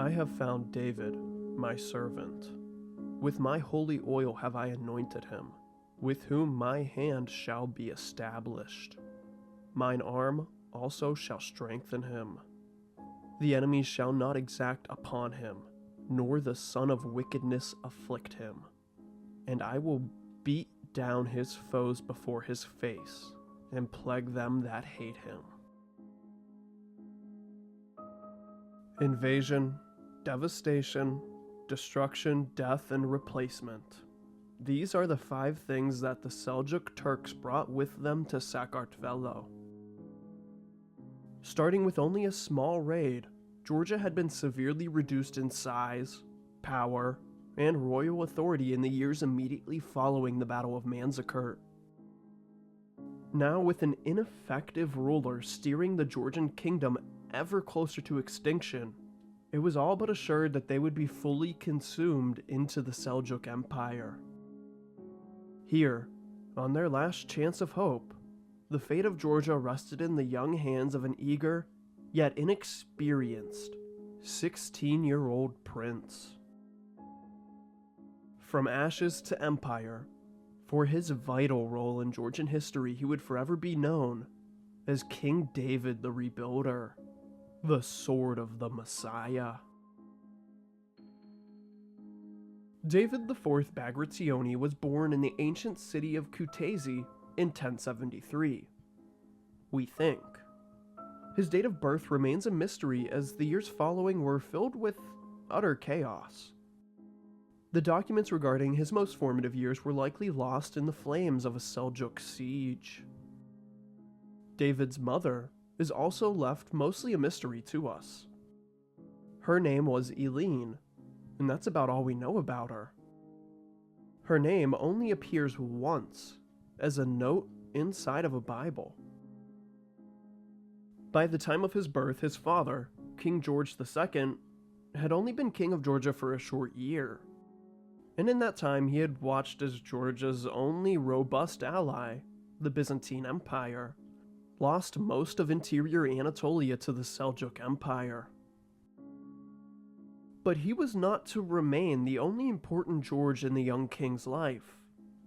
I have found David, my servant. With my holy oil have I anointed him, with whom my hand shall be established. Mine arm also shall strengthen him. The enemy shall not exact upon him, nor the son of wickedness afflict him. And I will beat down his foes before his face, and plague them that hate him. Invasion, devastation, destruction, death, and replacement. These are the 5 things that the Seljuk Turks brought with them to Sakartvelo. Starting with only a small raid, Georgia had been severely reduced in size, power, and royal authority in the years immediately following the Battle of Manzikert. Now, with an ineffective ruler steering the Georgian kingdom ever closer to extinction, it was all but assured that they would be fully consumed into the Seljuk Empire. Here, on their last chance of hope, the fate of Georgia rested in the young hands of an eager, yet inexperienced, 16-year-old prince. From ashes to empire, for his vital role in Georgian history, he would forever be known as King David the Rebuilder, the Sword of the Messiah. David IV Bagrationi was born in the ancient city of Kutaisi in 1073. We think. His date of birth remains a mystery as the years following were filled with utter chaos. The documents regarding his most formative years were likely lost in the flames of a Seljuk siege. David's mother is also left mostly a mystery to us. Her name was Eileen, and that's about all we know about her. Her name only appears once as a note inside of a Bible. By the time of his birth, his father, King George II, had only been king of Georgia for a short year. And in that time, he had watched as Georgia's only robust ally, the Byzantine Empire, lost most of interior Anatolia to the Seljuk Empire. But he was not to remain the only important George in the young king's life.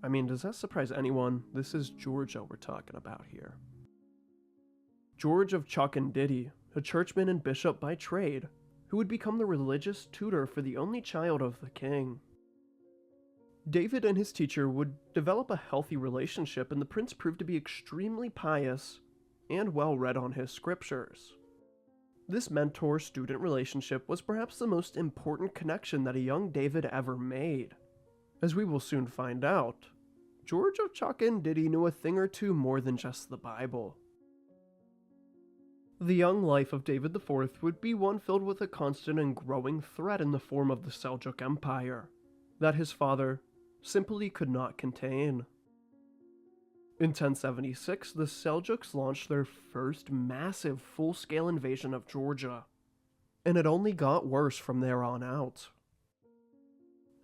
I mean, does that surprise anyone? This is Georgia we're talking about here. George of Chalkindidi, a churchman and bishop by trade, who would become the religious tutor for the only child of the king. David and his teacher would develop a healthy relationship, and the prince proved to be extremely pious and well read on his scriptures. This mentor-student relationship was perhaps the most important connection that a young David ever made. As we will soon find out, George of Chalkindidi knew a thing or two more than just the Bible. The young life of David IV would be one filled with a constant and growing threat in the form of the Seljuk Empire, that his father simply could not contain. In 1076, the Seljuks launched their first massive full-scale invasion of Georgia, and it only got worse from there on out.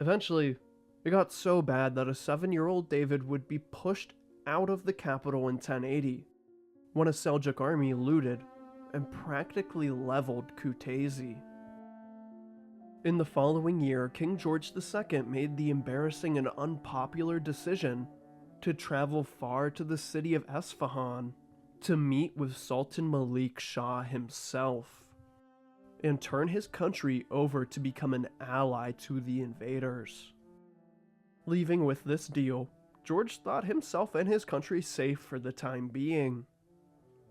Eventually, it got so bad that a 7-year-old David would be pushed out of the capital in 1080, when a Seljuk army looted and practically leveled Kutaisi. In the following year, King George II made the embarrassing and unpopular decision to travel far to the city of Esfahan to meet with Sultan Malik Shah himself, and turn his country over to become an ally to the invaders. Leaving with this deal, George thought himself and his country safe for the time being,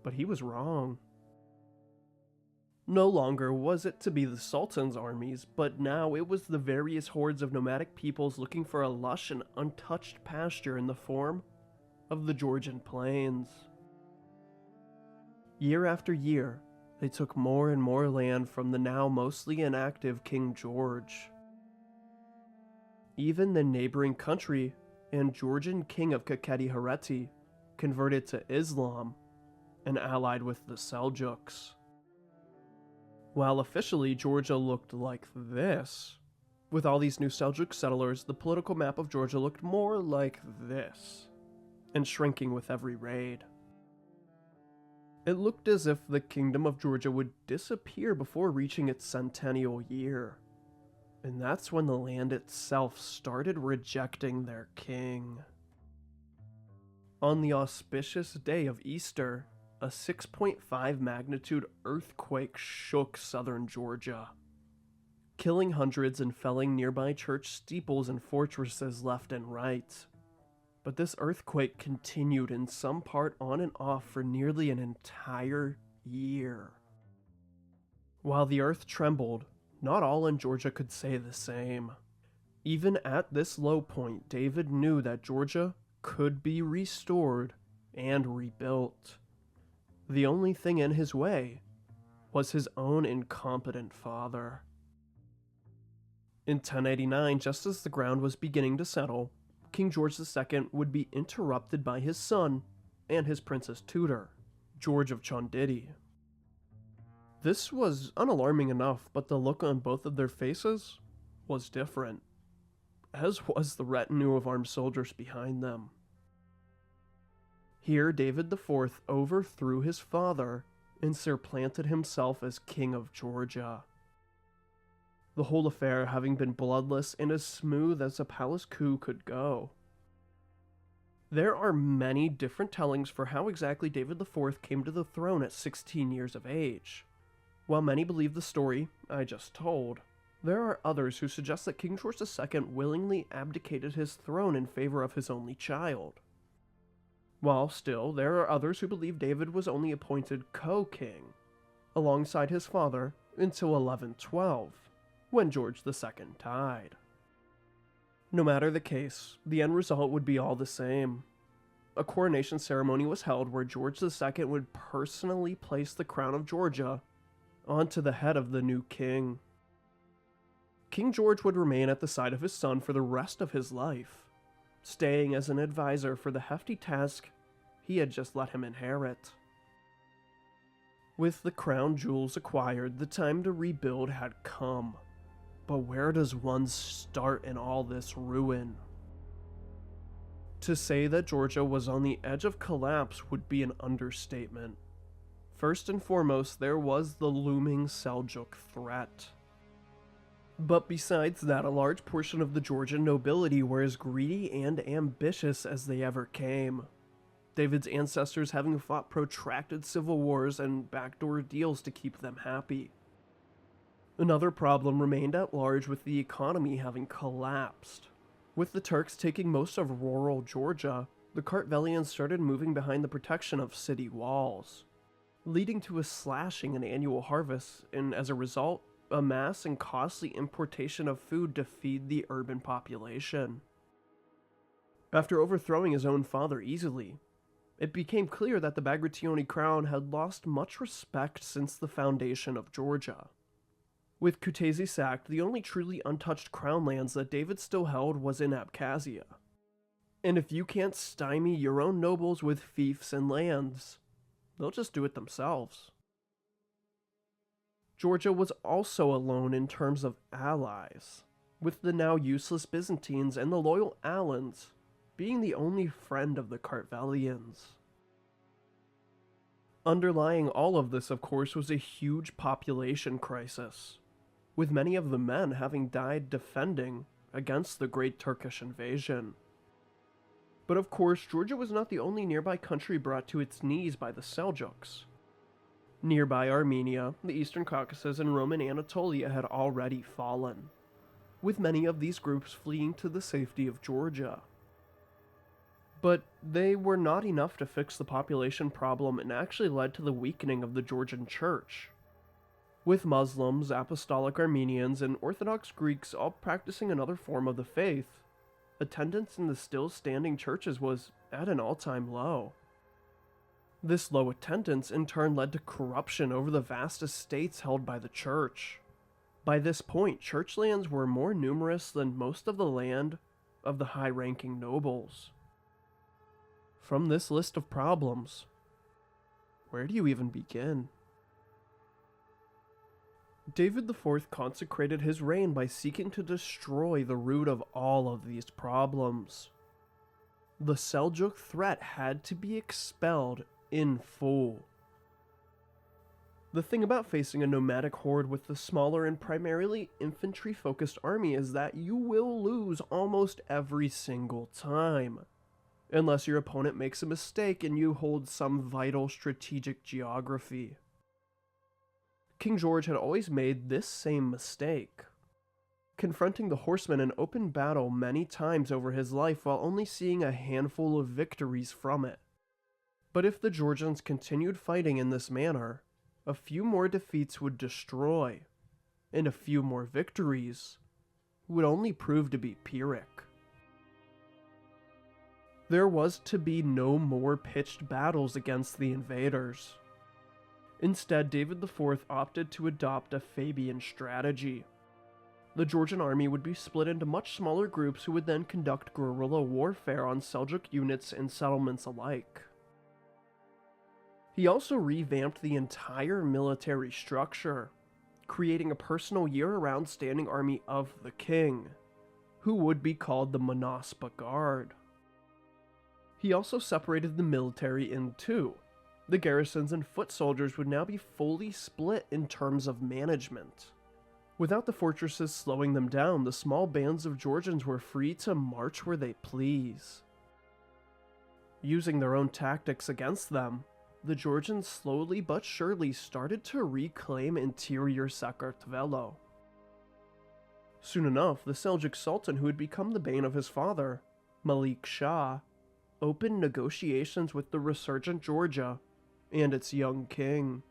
but he was wrong. No longer was it to be the Sultan's armies, but now it was the various hordes of nomadic peoples looking for a lush and untouched pasture in the form of the Georgian plains. Year after year, they took more and more land from the now mostly inactive King George. Even the neighboring country and Georgian king of Kakheti Hareti converted to Islam and allied with the Seljuks. While officially Georgia looked like this, with all these new Seljuk settlers, the political map of Georgia looked more like this, and shrinking with every raid. It looked as if the Kingdom of Georgia would disappear before reaching its centennial year. And that's when the land itself started rejecting their king. On the auspicious day of Easter, a 6.5 magnitude earthquake shook southern Georgia, killing hundreds and felling nearby church steeples and fortresses left and right. But this earthquake continued in some part on and off for nearly an entire year. While the earth trembled, not all in Georgia could say the same. Even at this low point, David knew that Georgia could be restored and rebuilt. The only thing in his way was his own incompetent father. In 1089, just as the ground was beginning to settle, King George II would be interrupted by his son and his princess tutor, George of Chonditi. This was unalarming enough, but the look on both of their faces was different, as was the retinue of armed soldiers behind them. Here, David IV overthrew his father and supplanted himself as King of Georgia. The whole affair having been bloodless and as smooth as a palace coup could go. There are many different tellings for how exactly David IV came to the throne at 16 years of age. While many believe the story I just told, there are others who suggest that King George II willingly abdicated his throne in favor of his only child. While still, there are others who believe David was only appointed co-king, alongside his father, until 1112, when George II died. No matter the case, the end result would be all the same. A coronation ceremony was held where George II would personally place the crown of Georgia onto the head of the new king. King George would remain at the side of his son for the rest of his life, staying as an advisor for the hefty task he had just let him inherit. With the crown jewels acquired, the time to rebuild had come. But where does one start in all this ruin? To say that Georgia was on the edge of collapse would be an understatement. First and foremost, there was the looming Seljuk threat. But besides that, a large portion of the Georgian nobility were as greedy and ambitious as they ever came. David's ancestors having fought protracted civil wars and backdoor deals to keep them happy. Another problem remained at large with the economy having collapsed. With the Turks taking most of rural Georgia, the Kartvelians started moving behind the protection of city walls, leading to a slashing in annual harvests and, as a result, a mass and costly importation of food to feed the urban population. After overthrowing his own father easily, it became clear that the Bagrationi crown had lost much respect since the foundation of Georgia. With Kutaisi sacked, the only truly untouched crown lands that David still held was in Abkhazia. And if you can't stymie your own nobles with fiefs and lands, they'll just do it themselves. Georgia was also alone in terms of allies, with the now useless Byzantines and the loyal Alans being the only friend of the Kartvelians. Underlying all of this, of course, was a huge population crisis, with many of the men having died defending against the Great Turkish invasion. But of course, Georgia was not the only nearby country brought to its knees by the Seljuks. Nearby Armenia, the Eastern Caucasus, and Roman Anatolia had already fallen, with many of these groups fleeing to the safety of Georgia. But they were not enough to fix the population problem and actually led to the weakening of the Georgian Church, with Muslims, Apostolic Armenians, and Orthodox Greeks all practicing another form of the faith. Attendance in the still-standing churches was at an all-time low. This low attendance in turn led to corruption over the vast estates held by the church. By this point, church lands were more numerous than most of the land of the high-ranking nobles. From this list of problems, where do you even begin? David IV consecrated his reign by seeking to destroy the root of all of these problems. The Seljuk threat had to be expelled in full. The thing about facing a nomadic horde with the smaller and primarily infantry-focused army is that you will lose almost every single time, unless your opponent makes a mistake and you hold some vital strategic geography. King George had always made this same mistake, confronting the horsemen in open battle many times over his life while only seeing a handful of victories from it. But if the Georgians continued fighting in this manner, a few more defeats would destroy, and a few more victories would only prove to be Pyrrhic. There was to be no more pitched battles against the invaders. Instead, David IV opted to adopt a Fabian strategy. The Georgian army would be split into much smaller groups who would then conduct guerrilla warfare on Seljuk units and settlements alike. He also revamped the entire military structure, creating a personal year-round standing army of the king, who would be called the Monaspa Guard. He also separated the military in two. The garrisons and foot soldiers would now be fully split in terms of management. Without the fortresses slowing them down, the small bands of Georgians were free to march where they please. Using their own tactics against them, the Georgians slowly but surely started to reclaim interior Sakartvelo. Soon enough, the Seljuk Sultan, who had become the bane of his father, Malik Shah, opened negotiations with the resurgent Georgia and its young king.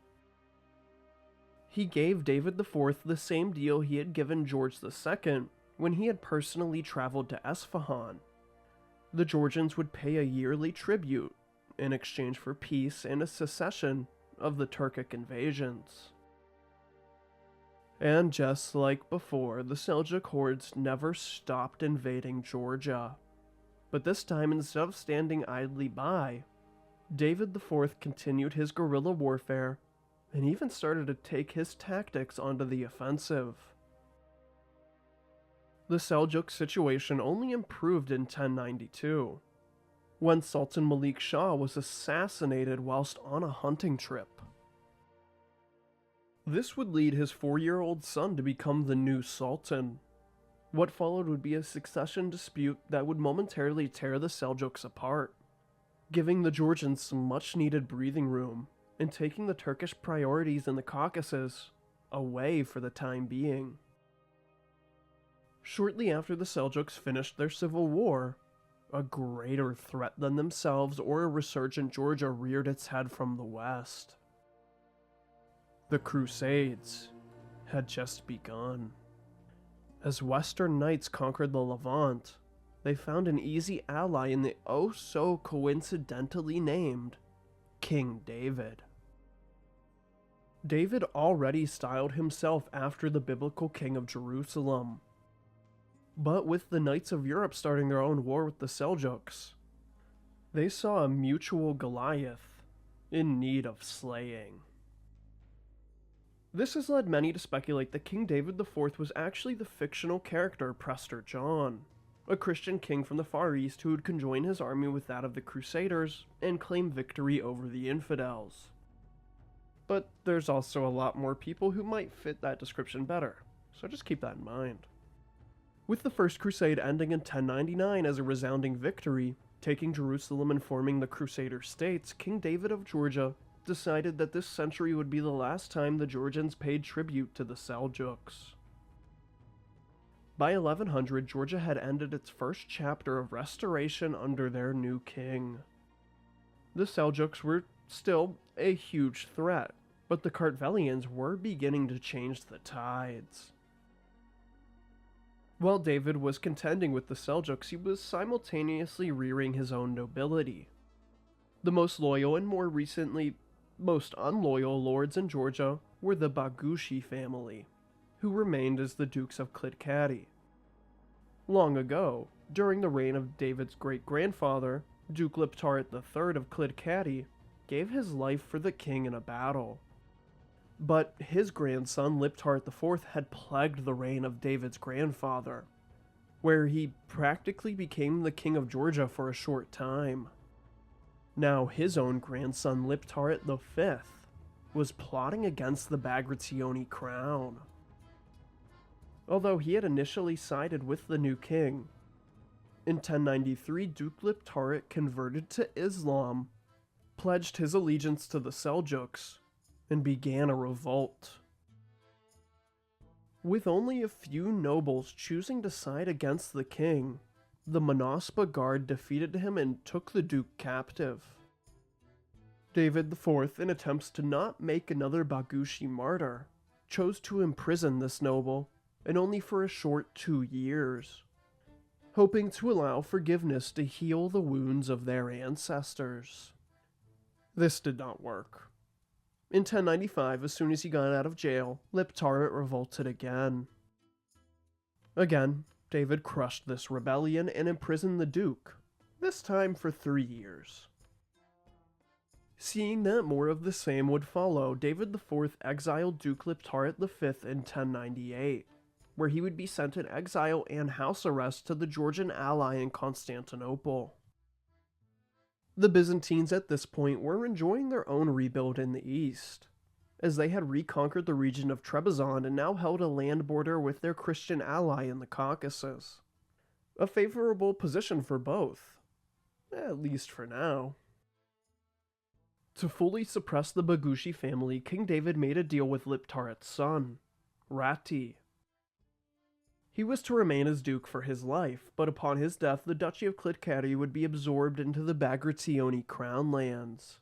He gave David IV the same deal he had given George II when he had personally traveled to Esfahan. The Georgians would pay a yearly tribute in exchange for peace and a cessation of the Turkic invasions. And just like before, the Seljuk hordes never stopped invading Georgia. But this time, instead of standing idly by, David IV continued his guerrilla warfare and even started to take his tactics onto the offensive. The Seljuk situation only improved in 1092, when Sultan Malik Shah was assassinated whilst on a hunting trip. This would lead his 4-year-old son to become the new sultan. What followed would be a succession dispute that would momentarily tear the Seljuks apart, giving the Georgians some much-needed breathing room and taking the Turkish priorities in the Caucasus away for the time being. Shortly after the Seljuks finished their civil war, a greater threat than themselves or a resurgent Georgia reared its head from the west. The Crusades had just begun. As Western knights conquered the Levant, they found an easy ally in the oh-so-coincidentally named King David. David already styled himself after the biblical king of Jerusalem. But with the knights of Europe starting their own war with the Seljuks, they saw a mutual Goliath in need of slaying. This has led many to speculate that King David IV was actually the fictional character Prester John, a Christian king from the Far East who would conjoin his army with that of the Crusaders and claim victory over the infidels. But there's also a lot more people who might fit that description better, so just keep that in mind. With the First Crusade ending in 1099 as a resounding victory, taking Jerusalem and forming the Crusader states, King David of Georgia decided that this century would be the last time the Georgians paid tribute to the Seljuks. By 1100, Georgia had ended its first chapter of restoration under their new king. The Seljuks were still a huge threat, but the Kartvelians were beginning to change the tides. While David was contending with the Seljuks, he was simultaneously rearing his own nobility. The most loyal and more recently, most unloyal lords in Georgia were the Bagushi family, who remained as the Dukes of Klidkati. Long ago, during the reign of David's great-grandfather, Duke Liptarit III of Klidkati, gave his life for the king in a battle. But his grandson, Liptarit IV, had plagued the reign of David's grandfather, where he practically became the king of Georgia for a short time. Now his own grandson, Liptarit V, was plotting against the Bagration crown. Although he had initially sided with the new king, in 1093 Duke Liptarit converted to Islam, pledged his allegiance to the Seljuks, and began a revolt. With only a few nobles choosing to side against the king, the Manaspa Guard defeated him and took the duke captive. David IV, in attempts to not make another Bagushi martyr, chose to imprison this noble, and only for a short 2 years, hoping to allow forgiveness to heal the wounds of their ancestors. This did not work. In 1095, as soon as he got out of jail, Liptarit revolted again. Again, David crushed this rebellion and imprisoned the duke, this time for 3 years. Seeing that more of the same would follow, David IV exiled Duke Liptarit V in 1098, where he would be sent in exile and house arrest to the Georgian ally in Constantinople. The Byzantines at this point were enjoying their own rebuild in the east, as they had reconquered the region of Trebizond and now held a land border with their Christian ally in the Caucasus. A favorable position for both, at least for now. To fully suppress the Bagushi family, King David made a deal with Liptarit's son, Rati. He was to remain as duke for his life, but upon his death the Duchy of Klitkari would be absorbed into the Bagration crown lands.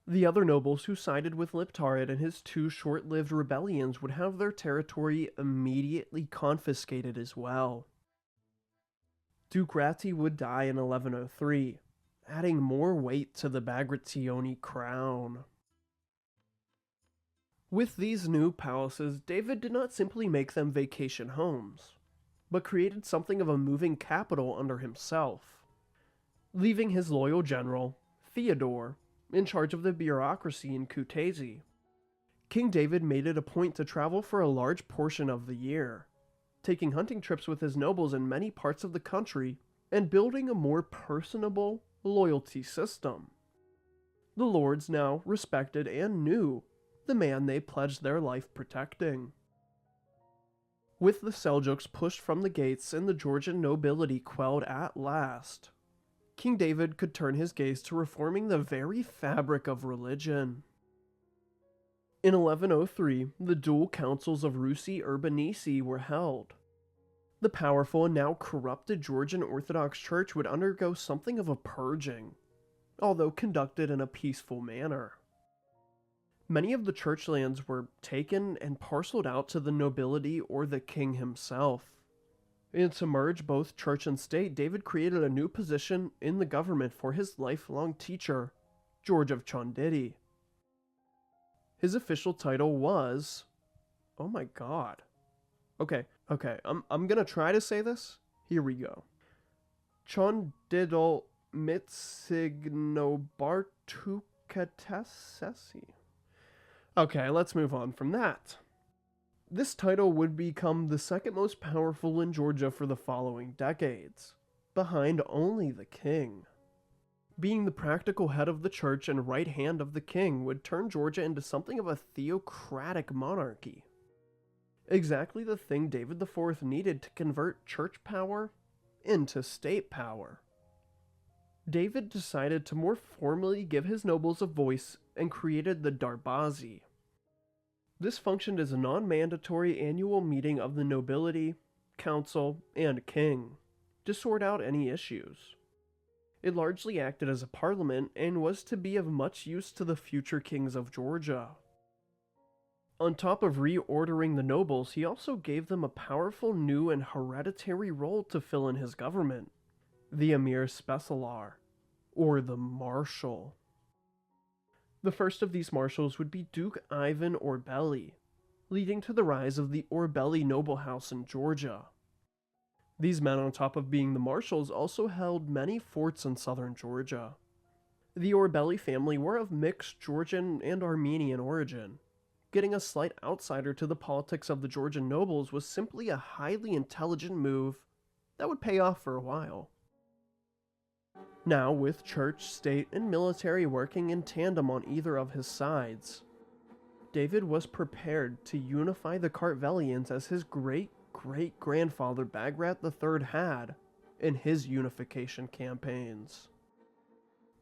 The other nobles who sided with Liptarit in his 2 short-lived rebellions would have their territory immediately confiscated as well. Duke Rati would die in 1103, adding more weight to the Bagration crown. With these new palaces, David did not simply make them vacation homes, but created something of a moving capital under himself, leaving his loyal general, Theodore, in charge of the bureaucracy in Kutaisi. King David made it a point to travel for a large portion of the year, taking hunting trips with his nobles in many parts of the country and building a more personable loyalty system. The lords now respected and knew the man they pledged their life protecting. With the Seljuks pushed from the gates and the Georgian nobility quelled at last, King David could turn his gaze to reforming the very fabric of religion. In 1103, the dual councils of Rusi-Urbanisi were held. The powerful and now corrupted Georgian Orthodox Church would undergo something of a purging, although conducted in a peaceful manner. Many of the church lands were taken and parceled out to the nobility or the king himself. And to merge both church and state, David created a new position in the government for his lifelong teacher, George of Chonditi. His official title was... oh my god. Okay, I'm gonna try to say this. Here we go. Chondidol Mitsignobartukatesesi. Okay, let's move on from that. This title would become the second most powerful in Georgia for the following decades, behind only the king. Being the practical head of the church and right hand of the king would turn Georgia into something of a theocratic monarchy. Exactly the thing David IV needed to convert church power into state power. David decided to more formally give his nobles a voice and created the Darbazi. This functioned as a non-mandatory annual meeting of the nobility, council, and king to sort out any issues. It largely acted as a parliament and was to be of much use to the future kings of Georgia. On top of reordering the nobles, he also gave them a powerful new and hereditary role to fill in his government, the Emir Specialar, or the Marshal. The first of these marshals would be Duke Ivan Orbeli, leading to the rise of the Orbeli noble house in Georgia. These men, on top of being the marshals, also held many forts in southern Georgia. The Orbeli family were of mixed Georgian and Armenian origin. Getting a slight outsider to the politics of the Georgian nobles was simply a highly intelligent move that would pay off for a while. Now, with church, state, and military working in tandem on either of his sides, David was prepared to unify the Kartvelians as his great-great-grandfather Bagrat III had in his unification campaigns.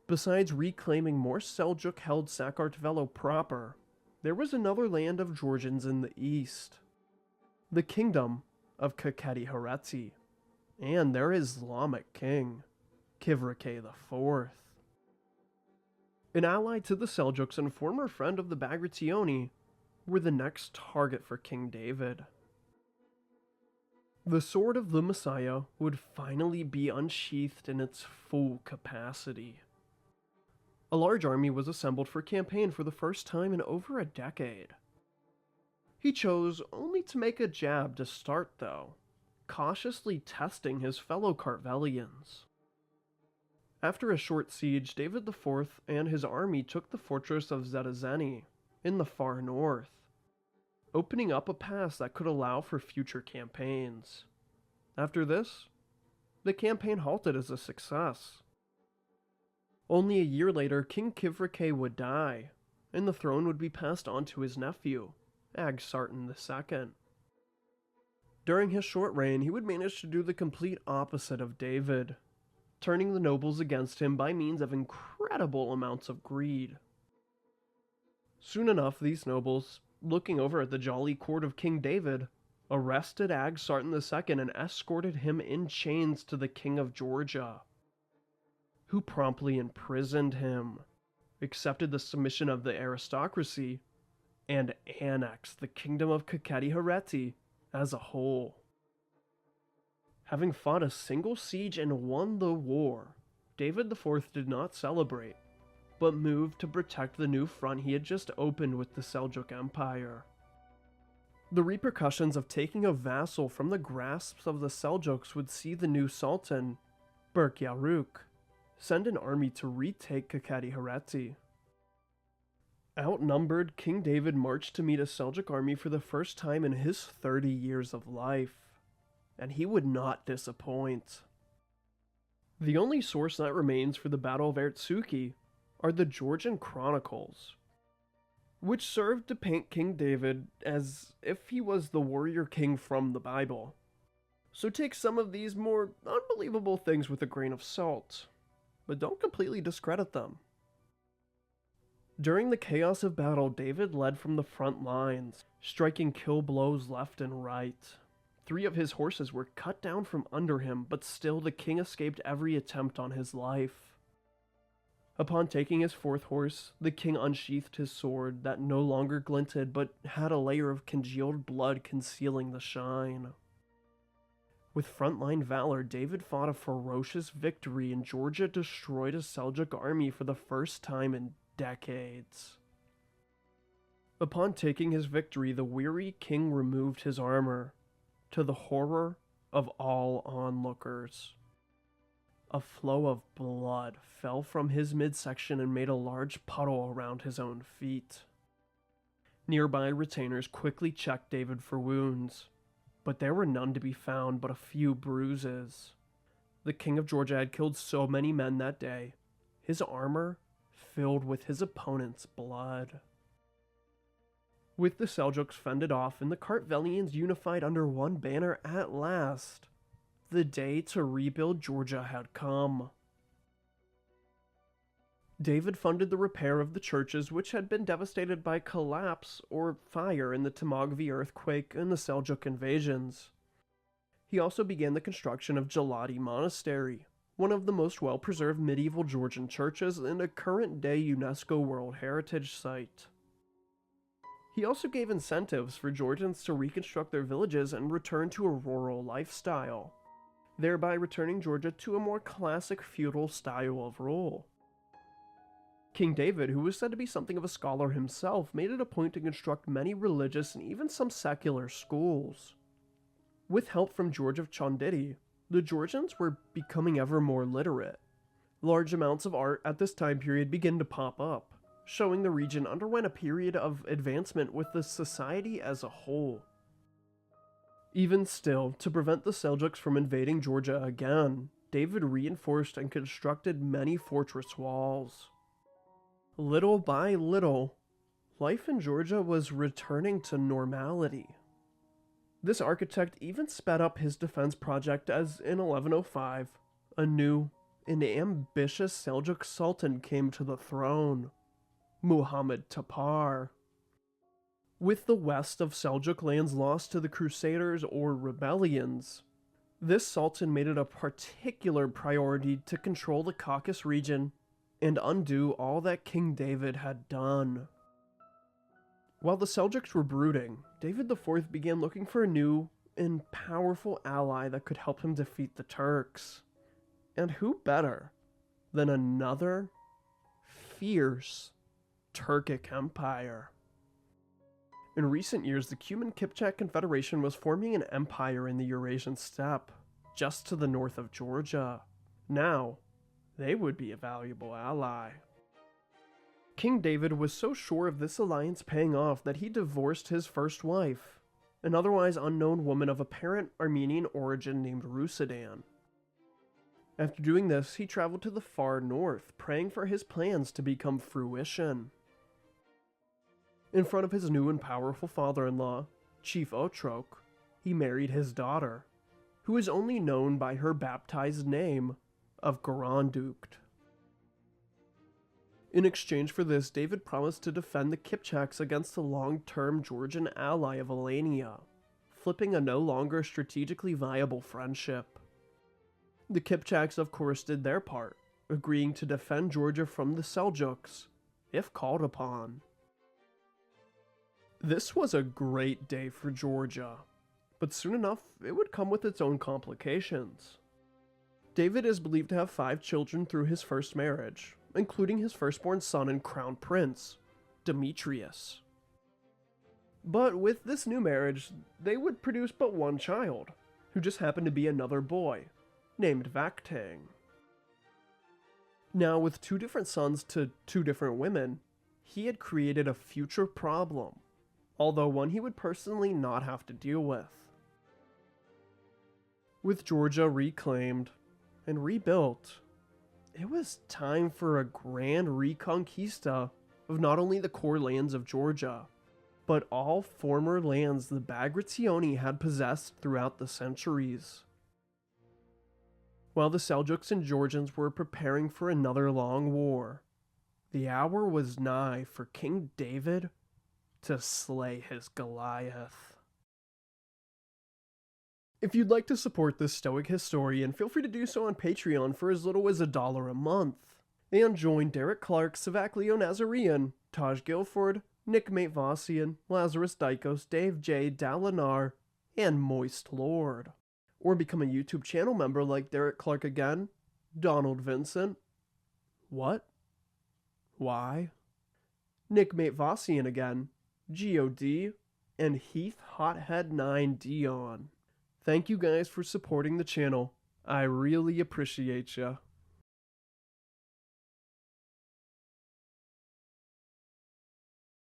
Besides reclaiming more Seljuk-held Sakartvelo proper, there was another land of Georgians in the east, the kingdom of Kakheti-Hereti, and their Islamic king, Kivrike IV. An ally to the Seljuks and former friend of the Bagrationi, were the next target for King David. The sword of the Messiah would finally be unsheathed in its full capacity. A large army was assembled for campaign for the first time in over a decade. He chose only to make a jab to start, though, cautiously testing his fellow Kartvelians. After a short siege, David IV and his army took the fortress of Zedazeni in the far north, opening up a pass that could allow for future campaigns. After this, the campaign halted as a success. Only a year later, King Kivrike would die, and the throne would be passed on to his nephew, Agsartan II. During his short reign, he would manage to do the complete opposite of David, turning the nobles against him by means of incredible amounts of greed. Soon enough, these nobles, looking over at the jolly court of King David, arrested Agsartan II and escorted him in chains to the king of Georgia, who promptly imprisoned him, accepted the submission of the aristocracy, and annexed the kingdom of Kakheti-Hereti as a whole. Having fought a single siege and won the war, David IV did not celebrate, but moved to protect the new front he had just opened with the Seljuk Empire. The repercussions of taking a vassal from the grasps of the Seljuks would see the new Sultan, Berk Yaruk, send an army to retake Kakheti-Hereti. Outnumbered, King David marched to meet a Seljuk army for the first time in his 30 years of life, and he would not disappoint. The only source that remains for the Battle of Artsuki are the Georgian Chronicles, which served to paint King David as if he was the warrior king from the Bible. So take some of these more unbelievable things with a grain of salt, but don't completely discredit them. During the chaos of battle, David led from the front lines, striking kill blows left and right. 3 of his horses were cut down from under him, but still the king escaped every attempt on his life. Upon taking his 4th horse, the king unsheathed his sword that no longer glinted but had a layer of congealed blood concealing the shine. With frontline valor, David fought a ferocious victory and Georgia destroyed a Seljuk army for the first time in decades. Upon taking his victory, the weary king removed his armor, to the horror of all onlookers. A flow of blood fell from his midsection and made a large puddle around his own feet. Nearby retainers quickly checked David for wounds, but there were none to be found but a few bruises. The king of Georgia had killed so many men that day, his armor filled with his opponent's blood. With the Seljuks fended off and the Kartvelians unified under one banner at last, the day to rebuild Georgia had come. David funded the repair of the churches which had been devastated by collapse or fire in the Timogvi earthquake and the Seljuk invasions. He also began the construction of Gelati Monastery, one of the most well-preserved medieval Georgian churches and a current-day UNESCO World Heritage Site. He also gave incentives for Georgians to reconstruct their villages and return to a rural lifestyle, thereby returning Georgia to a more classic feudal style of rule. King David, who was said to be something of a scholar himself, made it a point to construct many religious and even some secular schools. With help from George of Chonditi, the Georgians were becoming ever more literate. Large amounts of art at this time period began to pop up, showing the region underwent a period of advancement with the society as a whole. Even still, to prevent the Seljuks from invading Georgia again, David reinforced and constructed many fortress walls. Little by little, life in Georgia was returning to normality. This architect even sped up his defense project as in 1105, a new and ambitious Seljuk Sultan came to the throne, Muhammad Tapar. With the west of Seljuk lands lost to the Crusaders or rebellions, this Sultan made it a particular priority to control the Caucasus region and undo all that King David had done. While the Seljuks were brooding, David IV began looking for a new and powerful ally that could help him defeat the Turks. And who better than another fierce Turkic empire? In recent years, the Cuman-Kipchak Confederation was forming an empire in the Eurasian steppe, just to the north of Georgia. Now, they would be a valuable ally. King David was so sure of this alliance paying off that he divorced his first wife, an otherwise unknown woman of apparent Armenian origin named Rusidan. After doing this, he traveled to the far north, praying for his plans to become fruition. In front of his new and powerful father-in-law, Chief Otrok, he married his daughter, who is only known by her baptized name of Garandukt. In exchange for this, David promised to defend the Kipchaks against the long-term Georgian ally of Alania, flipping a no longer strategically viable friendship. The Kipchaks of course did their part, agreeing to defend Georgia from the Seljuks, if called upon. This was a great day for Georgia, but soon enough it would come with its own complications. David is believed to have 5 children through his first marriage, including his firstborn son and crown prince, Demetrius. But with this new marriage, they would produce but one child, who just happened to be another boy, named Vaktang. Now, with 2 different sons to 2 different women, he had created a future problem, although one he would personally not have to deal with. With Georgia reclaimed and rebuilt, it was time for a grand reconquista of not only the core lands of Georgia, but all former lands the Bagrationi had possessed throughout the centuries. While the Seljuks and Georgians were preparing for another long war, the hour was nigh for King David to slay his Goliath. If you'd like to support this stoic historian, feel free to do so on Patreon for as little as $1 a month. And join Derek Clark, Savaclio Nazarian, Taj Guilford, Nick Matevossian, Lazarus Dykos, Dave J, Dalinar, and Moist Lord. Or become a YouTube channel member like Derek Clark again, Donald Vincent. What? Why? Nick Matevossian again, God, and Heath Hothead 9 Dion. Thank you guys for supporting the channel. I really appreciate ya.